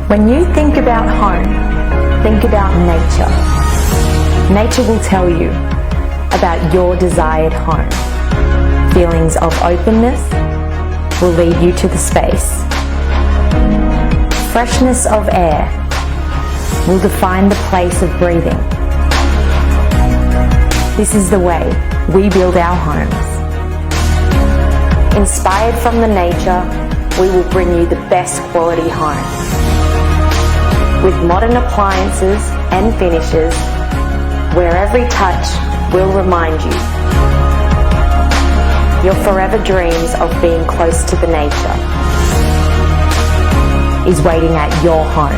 When you think about home, think about nature. Nature will tell you about your desired home. Feelings of openness will lead you to the space. Freshness of air will define the place of breathing. This is the way we build our homes. Inspired from the nature, we will bring you the best quality home. With modern appliances and finishes, where every touch will remind you your forever dreams of being close to the nature is waiting at your home.